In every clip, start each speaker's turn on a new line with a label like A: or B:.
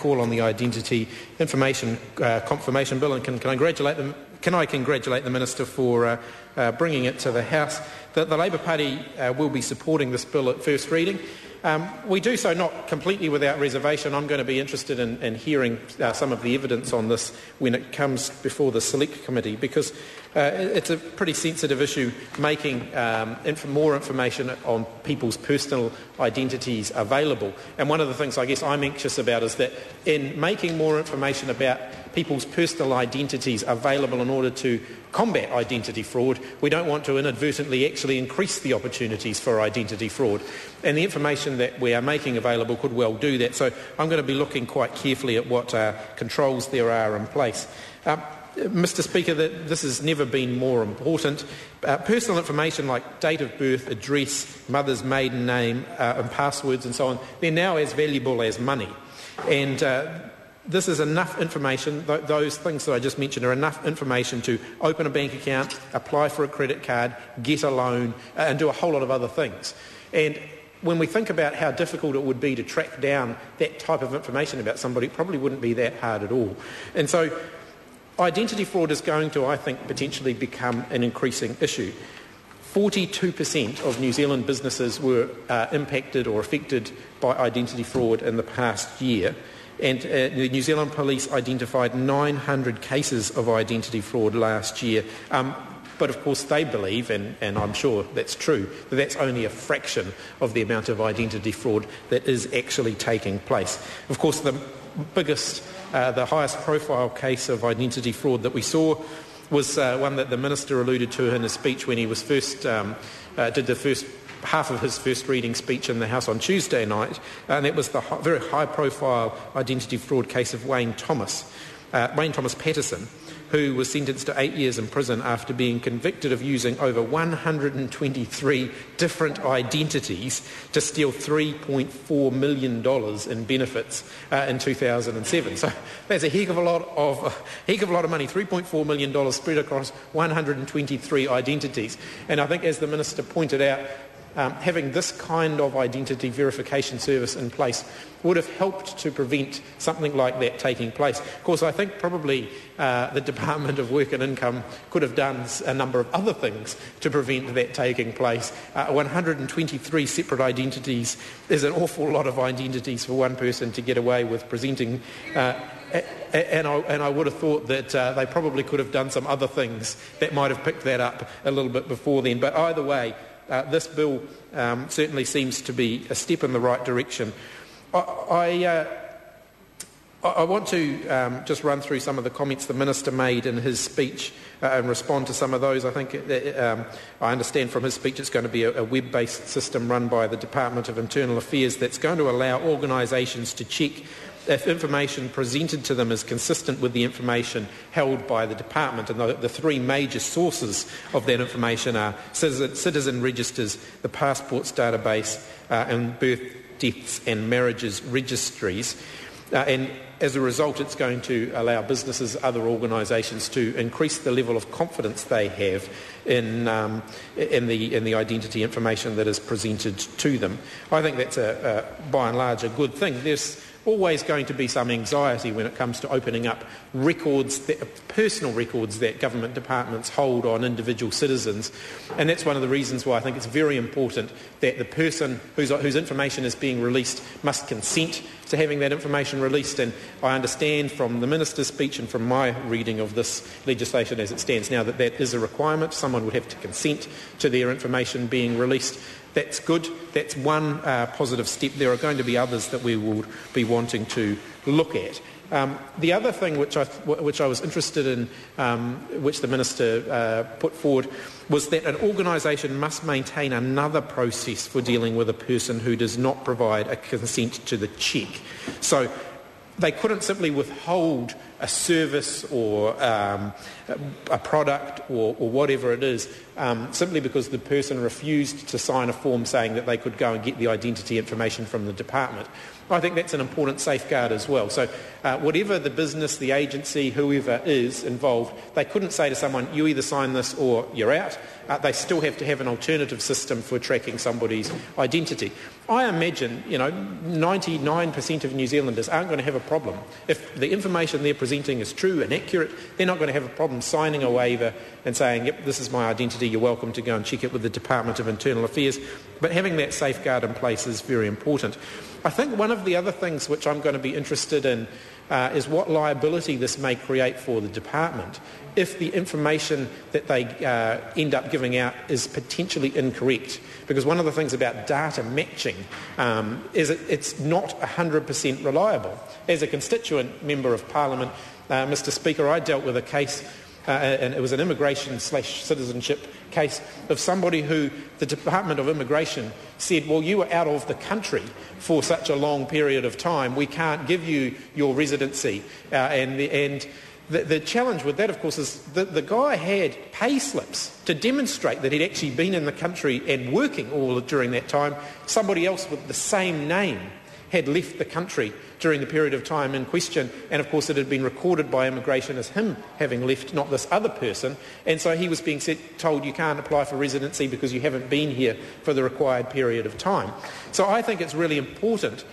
A: call on the Identity Information Confirmation Bill, and can I congratulate the Minister for bringing it to the House. The Labour Party will be supporting this bill at first reading. We do so not completely without reservation. I'm going to be interested in hearing some of the evidence on this when it comes before the Select Committee, because it's a pretty sensitive issue, making more information on people's personal identities available. And one of the things I guess I'm anxious about is that in making more information about people's personal identities available in order to combat identity fraud, we don't want to inadvertently actually increase the opportunities for identity fraud. And the information that we are making available could well do that. So I'm going to be looking quite carefully at what controls there are in place. Mr Speaker, this has never been more important. Personal information like date of birth, address, mother's maiden name and passwords and so on, they're now as valuable as money. And this is enough information, those things that I just mentioned are enough information to open a bank account, apply for a credit card, get a loan and do a whole lot of other things. And when we think about how difficult it would be to track down that type of information about somebody, it probably wouldn't be that hard at all. And so identity fraud is going to, I think, potentially become an increasing issue. 42% of New Zealand businesses were impacted or affected by identity fraud in the past year. And the New Zealand Police identified 900 cases of identity fraud last year. But of course they believe, and I'm sure that's true, that that's only a fraction of the amount of identity fraud that is actually taking place. Of course the biggest, the highest profile case of identity fraud that we saw was one that the Minister alluded to in his speech when he was did the first half of his first reading speech in the House on Tuesday night, and it was the very high-profile identity fraud case of Wayne Thomas Patterson, who was sentenced to 8 years in prison after being convicted of using over 123 different identities to steal $3.4 million in benefits in 2007. So that's a heck of a lot of money, $3.4 million spread across 123 identities. And I think, as the Minister pointed out, having this kind of identity verification service in place would have helped to prevent something like that taking place. Of course, I think probably the Department of Work and Income could have done a number of other things to prevent that taking place. 123 separate identities is an awful lot of identities for one person to get away with presenting. And I would have thought that they probably could have done some other things that might have picked that up a little bit before then. But either way, this bill certainly seems to be a step in the right direction. I want to just run through some of the comments the Minister made in his speech and respond to some of those. I think I understand from his speech it's going to be a web-based system run by the Department of Internal Affairs that's going to allow organisations to check if information presented to them is consistent with the information held by the department. And the three major sources of that information are citizen registers, the passports database, and birth, deaths and marriages registries. And as a result, it's going to allow businesses, other organisations to increase the level of confidence they have in the identity information that is presented to them. I think that's by and large a good thing. There's always going to be some anxiety when it comes to opening up records, personal records that government departments hold on individual citizens, and that's one of the reasons why I think it's very important that the person whose information is being released must consent to having that information released. And I understand from the Minister's speech and from my reading of this legislation as it stands now that that is a requirement. Someone would have to consent to their information being released. That's good. That's one positive step. There are going to be others that we will be wanting to look at. The other thing which I was interested in, which the Minister put forward, was that an organisation must maintain another process for dealing with a person who does not provide a consent to the check. So they couldn't simply withhold a service or a product or whatever it is, simply because the person refused to sign a form saying that they could go and get the identity information from the department. I think that's an important safeguard as well. So whatever the business, the agency, whoever is involved, they couldn't say to someone, you either sign this or you're out. They still have to have an alternative system for tracking somebody's identity. I imagine, 99% of New Zealanders aren't going to have a problem. If the information they're presenting is true and accurate, they're not going to have a problem signing a waiver and saying, yep, this is my identity, you're welcome to go and check it with the Department of Internal Affairs. But having that safeguard in place is very important. I think one of the other things which I'm going to be interested in is what liability this may create for the department if the information that they end up giving out is potentially incorrect. Because one of the things about data matching is it's not 100% reliable. As a constituent member of Parliament, Mr. Speaker, I dealt with a case, and it was an immigration/citizenship case of somebody who the Department of Immigration said, well, you were out of the country for such a long period of time, we can't give you your residency. And the challenge with that, of course, is that the guy had pay slips to demonstrate that he'd actually been in the country and working all during that time. Somebody else with the same name had left the country during the period of time in question, and of course it had been recorded by immigration as him having left, not this other person, and so he was being told you can't apply for residency because you haven't been here for the required period of time. So I think it's really important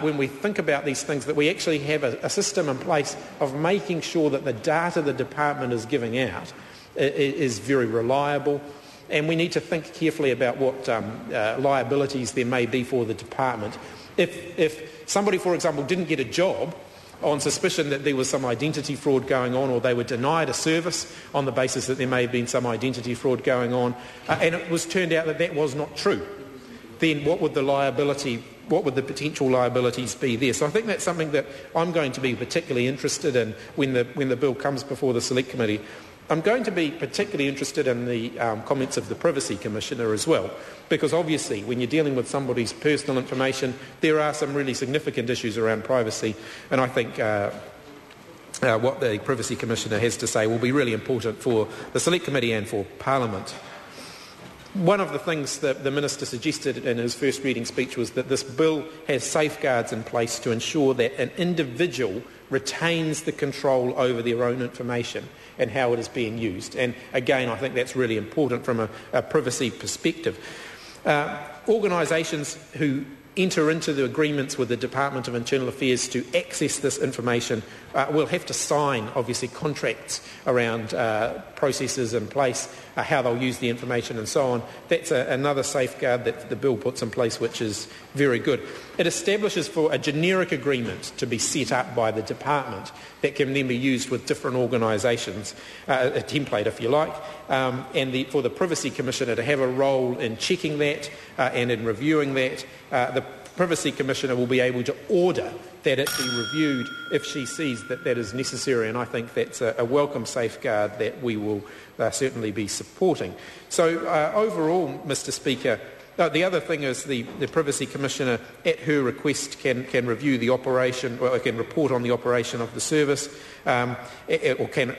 A: when we think about these things that we actually have a system in place of making sure that the data the department is giving out is very reliable, and we need to think carefully about what liabilities there may be for the department. If somebody, for example, didn't get a job on suspicion that there was some identity fraud going on, or they were denied a service on the basis that there may have been some identity fraud going on, and it was turned out that that was not true, then what would the potential liabilities be there? So I think that's something that I'm going to be particularly interested in when the bill comes before the Select Committee. I'm going to be particularly interested in the comments of the Privacy Commissioner as well, because obviously when you're dealing with somebody's personal information, there are some really significant issues around privacy, and I think what the Privacy Commissioner has to say will be really important for the Select Committee and for Parliament. One of the things that the Minister suggested in his first reading speech was that this bill has safeguards in place to ensure that an individual retains the control over their own information and how it is being used. And again, I think that's really important from a privacy perspective. Organisations who enter into the agreements with the Department of Internal Affairs to access this information will have to sign, obviously, contracts around processes in place, how they'll use the information and so on. That's another safeguard that the bill puts in place, which is very good. It establishes for a generic agreement to be set up by the department that can then be used with different organisations, a template if you like, and for the Privacy Commissioner to have a role in checking that and in reviewing that. The Privacy Commissioner will be able to order that it be reviewed if she sees that that is necessary, and I think that's a welcome safeguard that we will certainly be supporting. So overall, Mr. Speaker, the other thing is the Privacy Commissioner, at her request, can review the operation, or can report on the operation of the service, or can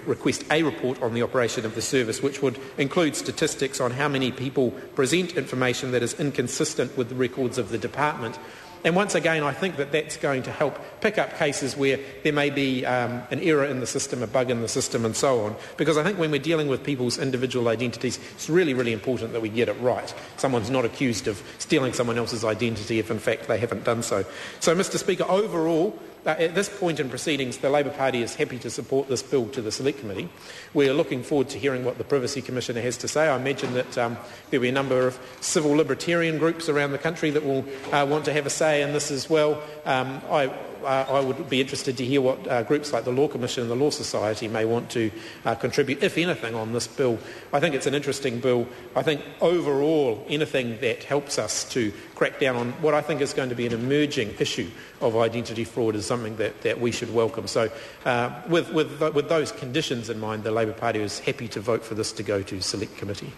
A: request a report on the operation of the service, which would include statistics on how many people present information that is inconsistent with the records of the department. And once again, I think that that's going to help pick up cases where there may be an error in the system, a bug in the system and so on. Because I think when we're dealing with people's individual identities, it's really, really important that we get it right. Someone's not accused of stealing someone else's identity if in fact they haven't done so. So, Mr. Speaker, overall, at this point in proceedings, the Labour Party is happy to support this bill to the Select Committee. We're looking forward to hearing what the Privacy Commissioner has to say. I imagine that there'll be a number of civil libertarian groups around the country that will want to have a say in this as well. I would be interested to hear what groups like the Law Commission and the Law Society may want to contribute, if anything, on this bill. I think it's an interesting bill. I think overall, anything that helps us to crack down on what I think is going to be an emerging issue of identity fraud is something that we should welcome. So with those conditions in mind, the Labour Party is happy to vote for this to go to Select Committee.